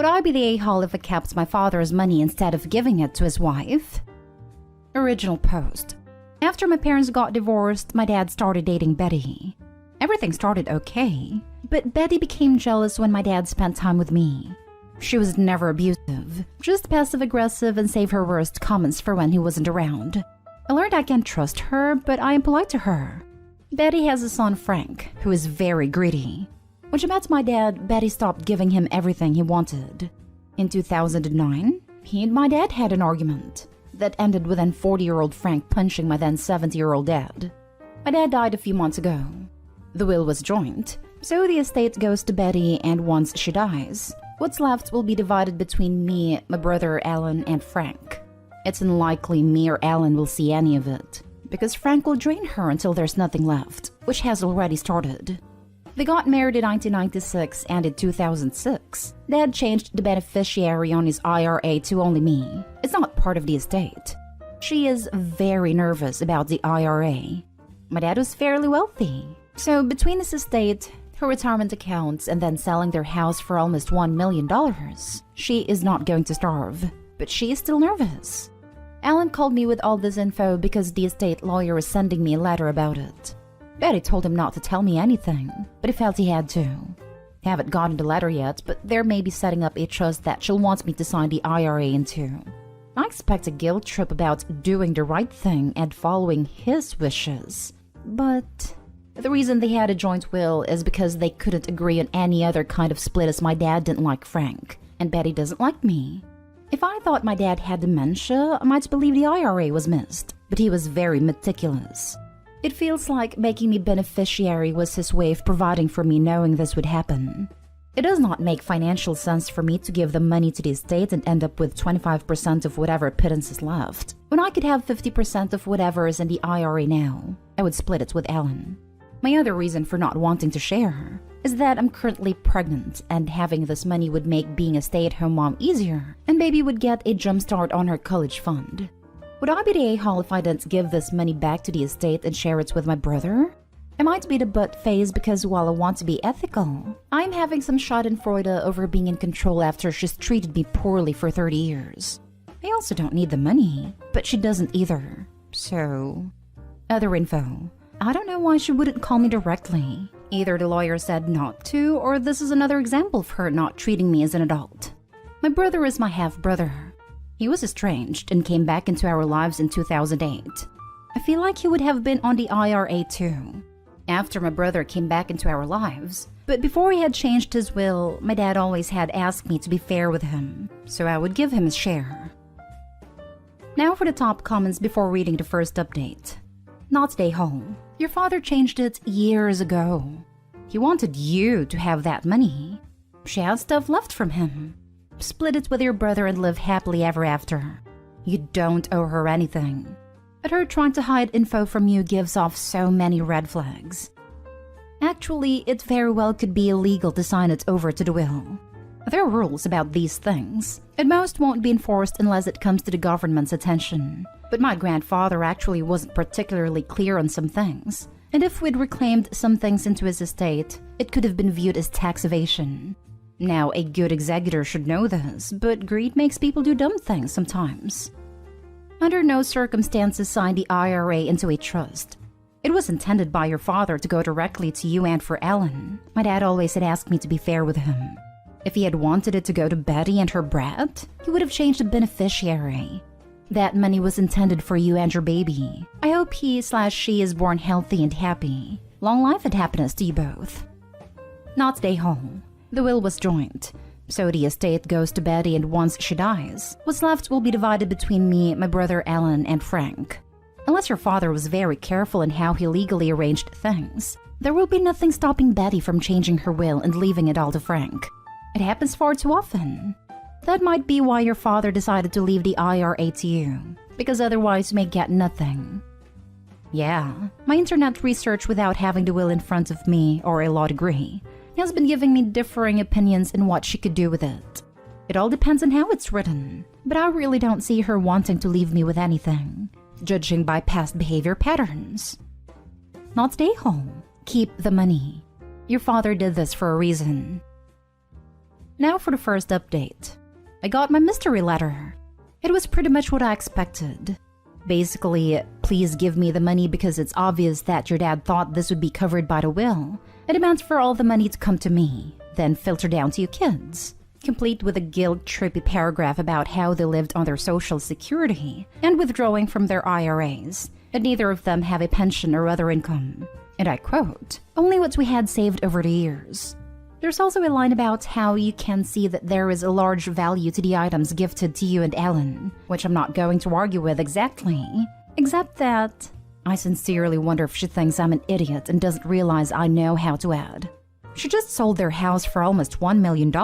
Would I be the a-hole if I kept my father's money instead of giving it to his wife? Original post. After my parents got divorced, my dad started dating Betty. Everything started okay, but Betty became jealous when my dad spent time with me. She was never abusive, just passive-aggressive and saved her worst comments for when he wasn't around. I learned I can't trust her, but I am polite to her. Betty has a son, Frank, who is very greedy. When she met my dad, Betty stopped giving him everything he wanted. In 2009, he and my dad had an argument that ended with then 40-year-old Frank punching my then 70-year-old dad. My dad died a few months ago. The will was joint, so the estate goes to Betty, and once she dies, what's left will be divided between me, my brother Alan, and Frank. It's unlikely me or Alan will see any of it, because Frank will drain her until there's nothing left, which has already started. They got married in 1996, and in 2006, Dad changed the beneficiary on his IRA to only me. It's not part of the estate. She is very nervous about the IRA. My dad was fairly wealthy, so between his estate, her retirement accounts, and then selling their house for almost $1 million, she is not going to starve, but she is still nervous. Alan called me with all this info because the estate lawyer is sending me a letter about it. Betty told him not to tell me anything, but he felt he had to. Haven't gotten the letter yet, but they're maybe setting up a trust that she'll want me to sign the IRA into. I expect a guilt trip about doing the right thing and following his wishes. But the reason they had a joint will is because they couldn't agree on any other kind of split, as my dad didn't like Frank, and Betty doesn't like me. If I thought my dad had dementia, I might believe the IRA was missed, but he was very meticulous. It feels like making me beneficiary was his way of providing for me, knowing this would happen. It does not make financial sense for me to give the money to the estate and end up with 25% of whatever pittance is left, when I could have 50% of whatever is in the IRA now. I would split it with Alan. My other reason for not wanting to share is that I'm currently pregnant, and having this money would make being a stay-at-home mom easier, and baby would get a jump start on her college fund. Would I be the a-hole if I didn't give this money back to the estate and share it with my brother? I might be the butt phase because while I want to be ethical, I'm having some schadenfreude over being in control after she's treated me poorly for 30 years. I also don't need the money, but she doesn't either. So, other info. I don't know why she wouldn't call me directly. Either the lawyer said not to, or this is another example of her not treating me as an adult. My brother is my half-brother. He was estranged and came back into our lives in 2008. I feel like he would have been on the IRA too, after my brother came back into our lives. But before he had changed his will, my dad always had asked me to be fair with him, so I would give him his share. Now for the top comments before reading the first update. Not stay home. Your father changed it years ago. He wanted you to have that money. She has stuff left from him. Split it with your brother and live happily ever after. You don't owe her anything. But her trying to hide info from you gives off so many red flags. Actually, it very well could be illegal to sign it over to the will. There are rules about these things, and most won't be enforced unless it comes to the government's attention. But my grandfather actually wasn't particularly clear on some things, and if we'd reclaimed some things into his estate, it could have been viewed as tax evasion. Now, a good executor should know this, but greed makes people do dumb things sometimes. Under no circumstances sign the IRA into a trust. It was intended by your father to go directly to you and for Ellen. My dad always had asked me to be fair with him. If he had wanted it to go to Betty and her brat, he would have changed the beneficiary. That money was intended for you and your baby. I hope he/she is born healthy and happy. Long life and happiness to you both. Not stay home. The will was joint, so the estate goes to Betty, and once she dies, what's left will be divided between me, my brother Alan, and Frank. Unless your father was very careful in how he legally arranged things, there will be nothing stopping Betty from changing her will and leaving it all to Frank. It happens far too often. That might be why your father decided to leave the IRA to you, because otherwise you may get nothing. Yeah, my internet research without having the will in front of me or a law degree has been giving me differing opinions in what she could do with it. It all depends on how it's written, but I really don't see her wanting to leave me with anything, judging by past behavior patterns. Not stay home. Keep the money. Your father did this for a reason. Now for the first update. I got my mystery letter. It was pretty much what I expected. Basically, please give me the money because it's obvious that your dad thought this would be covered by the will. It demands for all the money to come to me, then filter down to you kids. Complete with a guilt-trippy paragraph about how they lived on their social security and withdrawing from their IRAs, and neither of them have a pension or other income. And I quote, "Only what we had saved over the years." There's also a line about how you can see that there is a large value to the items gifted to you and Ellen, which I'm not going to argue with exactly, except that I sincerely wonder if she thinks I'm an idiot and doesn't realize I know how to add. She just sold their house for almost $1 million.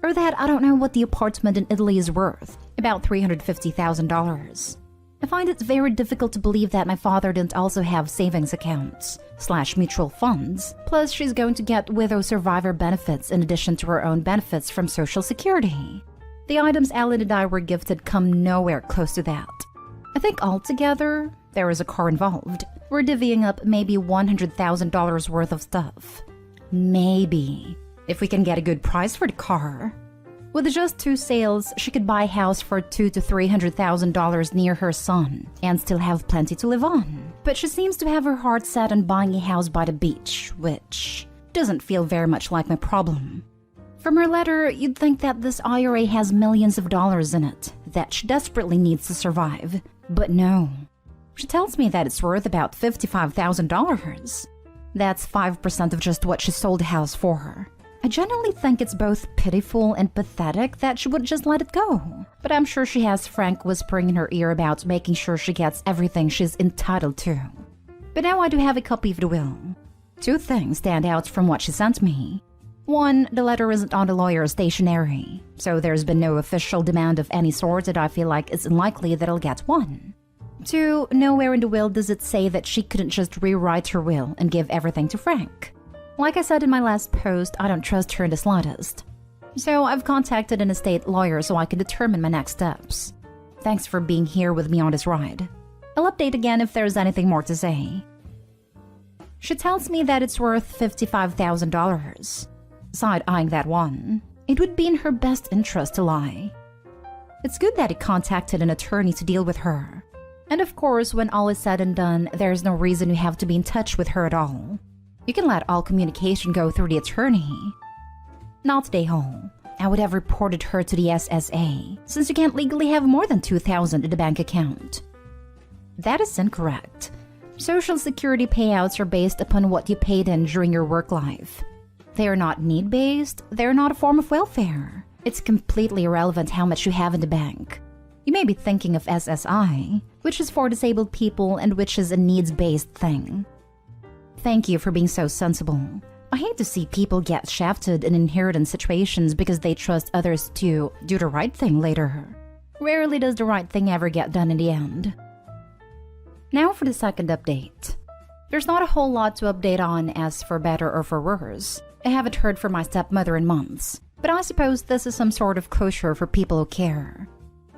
Or that I don't know what the apartment in Italy is worth, about $350,000. I find it very difficult to believe that my father didn't also have savings accounts / mutual funds. Plus, she's going to get widow survivor benefits in addition to her own benefits from Social Security. The items Alan and I were gifted come nowhere close to that. I think altogether, there is a car involved. We're divvying up maybe $100,000 worth of stuff. Maybe. If we can get a good price for the car. With just 2 sales, she could buy a house for $200,000 to $300,000 near her son and still have plenty to live on. But she seems to have her heart set on buying a house by the beach, which doesn't feel very much like my problem. From her letter, you'd think that this IRA has millions of dollars in it that she desperately needs to survive. But no. She tells me that it's worth about $55,000. That's 5% of just what she sold the house for. I genuinely think it's both pitiful and pathetic that she would just let it go. But I'm sure she has Frank whispering in her ear about making sure she gets everything she's entitled to. But now I do have a copy of the will. 2 things stand out from what she sent me. 1, the letter isn't on the lawyer's stationery, so there's been no official demand of any sort and I feel like it's unlikely that I'll get one. 2, nowhere in the will does it say that she couldn't just rewrite her will and give everything to Frank. Like I said in my last post, I don't trust her in the slightest. So I've contacted an estate lawyer so I can determine my next steps. Thanks for being here with me on this ride. I'll update again if there's anything more to say. She tells me that it's worth $55,000. Side-eyeing that one, it would be in her best interest to lie. It's good that he contacted an attorney to deal with her. And of course, when all is said and done, there's no reason you have to be in touch with her at all. You can let all communication go through the attorney. Not day whole. I would have reported her to the SSA, since you can't legally have more than $2,000 in the bank account. That is incorrect. Social Security payouts are based upon what you paid in during your work life. They are not need-based, they're not a form of welfare. It's completely irrelevant how much you have in the bank. You may be thinking of SSI, which is for disabled people and which is a needs-based thing. Thank you for being so sensible. I hate to see people get shafted in inheritance situations because they trust others to do the right thing later. Rarely does the right thing ever get done in the end. Now for the second update. There's not a whole lot to update on as for better or for worse. I haven't heard from my stepmother in months, but I suppose this is some sort of closure for people who care.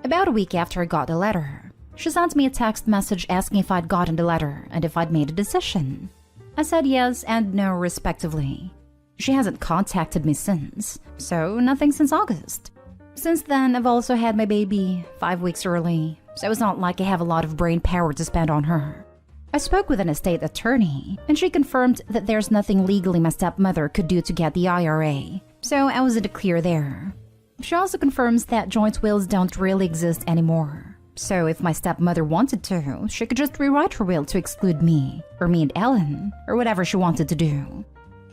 About a week after I got the letter, she sent me a text message asking if I'd gotten the letter and if I'd made a decision. I said yes and no respectively. She hasn't contacted me since, so nothing since August. Since then, I've also had my baby 5 weeks early, so it's not like I have a lot of brain power to spend on her. I spoke with an estate attorney, and she confirmed that there's nothing legally my stepmother could do to get the IRA, so I was in the clear there. She also confirms that joint wills don't really exist anymore. So if my stepmother wanted to, she could just rewrite her will to exclude me, or me and Ellen, or whatever she wanted to do.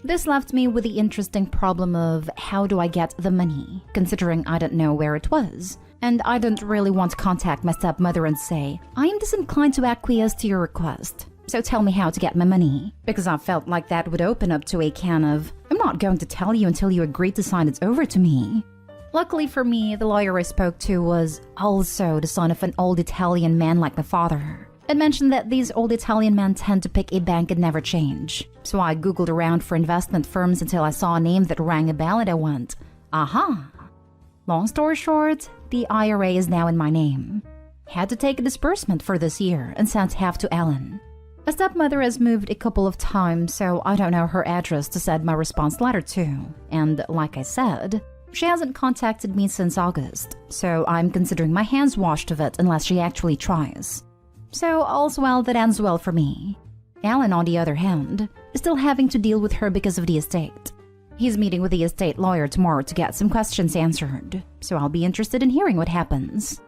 This left me with the interesting problem of how do I get the money, considering I didn't know where it was. And I didn't really want to contact my stepmother and say, I am disinclined to acquiesce to your request, so tell me how to get my money, because I felt like that would open up to a can of, I'm not going to tell you until you agree to sign it over to me. Luckily for me, the lawyer I spoke to was also the son of an old Italian man like my father. It mentioned that these old Italian men tend to pick a bank and never change. So I googled around for investment firms until I saw a name that rang a bell and I went, aha! Long story short, the IRA is now in my name. Had to take a disbursement for this year and sent half to Ellen. My stepmother has moved a couple of times, so I don't know her address to send my response letter to. And like I said, She hasn't contacted me since August, so I'm considering my hands washed of it unless she actually tries. So all's well that ends well for me. Alan, on the other hand, is still having to deal with her because of the estate. He's meeting with the estate lawyer tomorrow to get some questions answered, so I'll be interested in hearing what happens.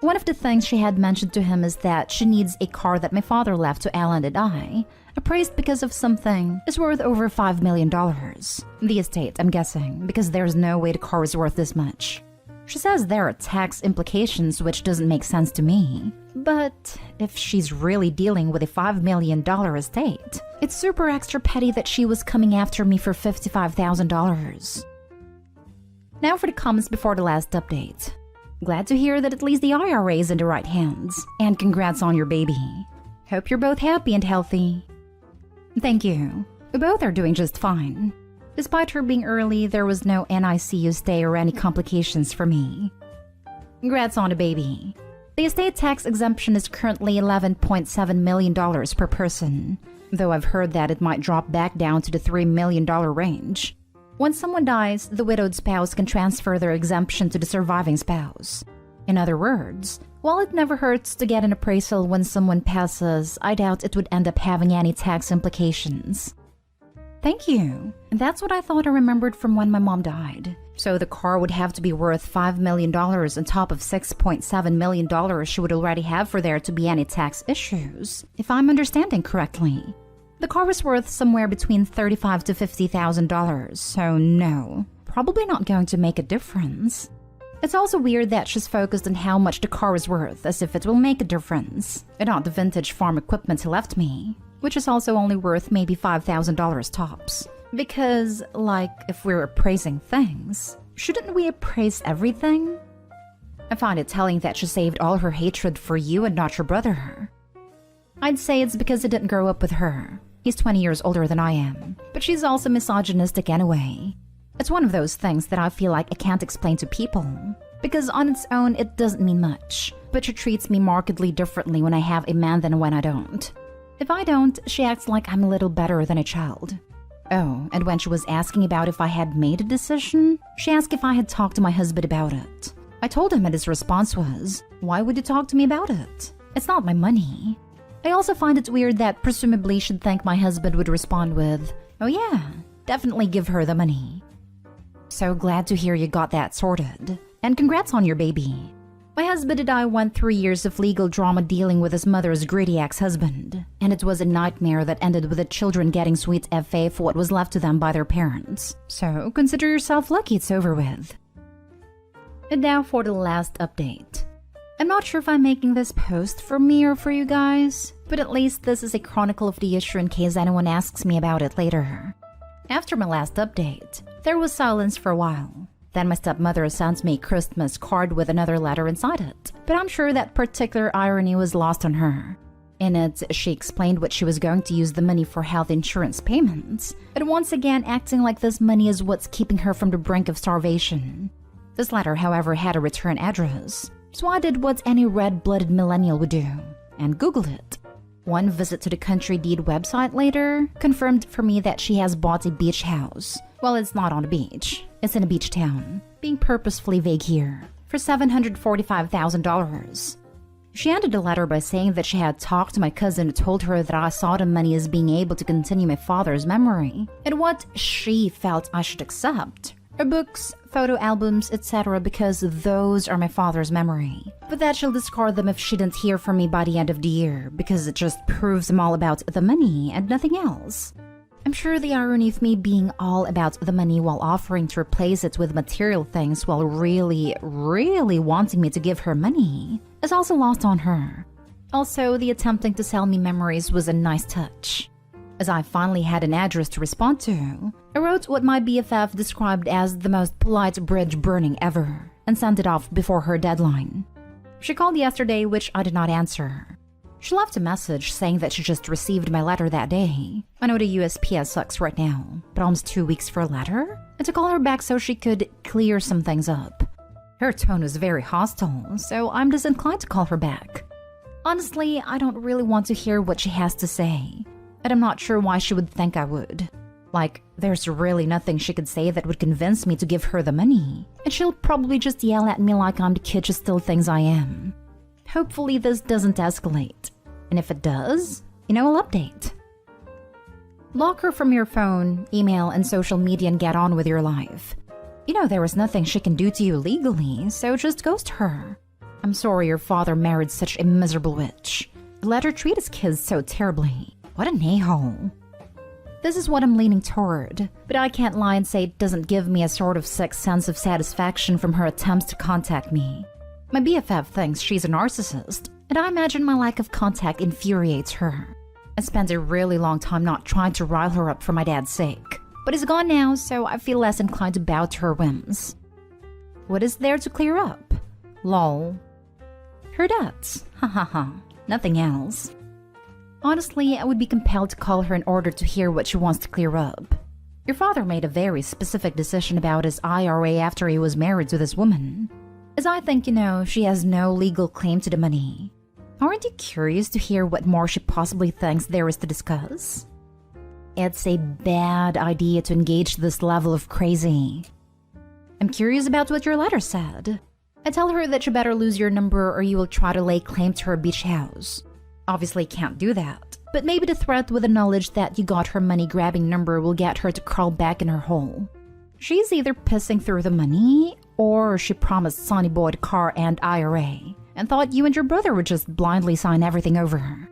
One of the things she had mentioned to him is that she needs a car that my father left to Alan and I, appraised because of something, is worth over $5 million. The estate, I'm guessing, because there's no way the car is worth this much. She says there are tax implications, which doesn't make sense to me. But if she's really dealing with a $5 million estate, it's super extra petty that she was coming after me for $55,000. Now for the comments before the last update. Glad to hear that at least the IRA is in the right hands, and congrats on your baby. Hope you're both happy and healthy. Thank you. We both are doing just fine. Despite her being early, there was no NICU stay or any complications for me. Congrats on the baby. The estate tax exemption is currently $11.7 million per person, though I've heard that it might drop back down to the $3 million range. When someone dies, the widowed spouse can transfer their exemption to the surviving spouse. In other words, while it never hurts to get an appraisal when someone passes, I doubt it would end up having any tax implications. Thank you. That's what I thought I remembered from when my mom died. So the car would have to be worth $5 million on top of $6.7 million she would already have for there to be any tax issues, if I'm understanding correctly. The car was worth somewhere between $35,000 to $50,000, so no, probably not going to make a difference. It's also weird that she's focused on how much the car is worth, as if it will make a difference, and not the vintage farm equipment he left me, which is also only worth maybe $5,000 tops. Because, like, if we're appraising things, shouldn't we appraise everything? I find it telling that she saved all her hatred for you and not your brother. I'd say it's because I didn't grow up with her. He's 20 years older than I am, but she's also misogynistic anyway. It's one of those things that I feel like I can't explain to people, because on its own it doesn't mean much, but she treats me markedly differently when I have a man than when I don't. If I don't, she acts like I'm a little better than a child. Oh, and when she was asking about if I had made a decision, she asked if I had talked to my husband about it. I told him and his response was, "Why would you talk to me about it? It's not my money." I also find it weird that presumably she'd think my husband would respond with, "Oh yeah, definitely give her the money." So glad to hear you got that sorted, and congrats on your baby. My husband and I went 3 years of legal drama dealing with his mother's greedy ex-husband, and it was a nightmare that ended with the children getting sweet FA for what was left to them by their parents. So consider yourself lucky it's over with. And now for the last update. I'm not sure if I'm making this post for me or for you guys, but at least this is a chronicle of the issue in case anyone asks me about it later. After my last update, there was silence for a while. Then my stepmother sent me a Christmas card with another letter inside it, but I'm sure that particular irony was lost on her. In it, she explained what she was going to use the money for health insurance payments, and once again acting like this money is what's keeping her from the brink of starvation. This letter, however, had a return address, so I did what any red-blooded millennial would do, and Googled it. One visit to the Country Deed website later confirmed for me that she has bought a beach house. Well, it's not on a beach. It's in a beach town, being purposefully vague here, for $745,000. She ended the letter by saying that she had talked to my cousin who told her that I saw the money as being able to continue my father's memory, and what she felt I should accept are books, photo albums, etc. because those are my father's memory, but that she'll discard them if she didn't hear from me by the end of the year because it just proves I'm all about the money and nothing else. I'm sure the irony of me being all about the money while offering to replace it with material things while really wanting me to give her money is also lost on her. Also, the attempting to sell me memories was a nice touch. As I finally had an address to respond to, I wrote what my BFF described as the most polite bridge burning ever and sent it off before her deadline. She called yesterday, which I did not answer. She left a message saying that she just received my letter that day. I know the USPS sucks right now, but almost 2 weeks for a letter? And to call her back so she could clear some things up. Her tone was very hostile, so I'm disinclined to call her back. Honestly, I don't really want to hear what she has to say, and I'm not sure why she would think I would. Like, there's really nothing she could say that would convince me to give her the money, and she'll probably just yell at me like I'm the kid she still thinks I am. Hopefully this doesn't escalate, and if it does, I'll update. Block her from your phone, email, and social media and get on with your life. There is nothing she can do to you legally, so just ghost her. I'm sorry your father married such a miserable witch. Let her treat his kids so terribly. What an a-hole. This is what I'm leaning toward, but I can't lie and say it doesn't give me a sort of sick sense of satisfaction from her attempts to contact me. My BFF thinks she's a narcissist, and I imagine my lack of contact infuriates her. I spent a really long time not trying to rile her up for my dad's sake, but he's gone now, so I feel less inclined to bow to her whims. What is there to clear up? Lol. Her debts. Ha ha ha. Nothing else. Honestly, I would be compelled to call her in order to hear what she wants to clear up. Your father made a very specific decision about his IRA after he was married to this woman. As I think she has no legal claim to the money. Aren't you curious to hear what more she possibly thinks there is to discuss? It's a bad idea to engage this level of crazy. I'm curious about what your letter said. I tell her that you better lose your number or you will try to lay claim to her beach house. Obviously can't do that, but maybe the threat with the knowledge that you got her money-grabbing number will get her to crawl back in her hole. She's either pissing through the money, or she promised Sonny Boy the car and IRA, and thought you and your brother would just blindly sign everything over her.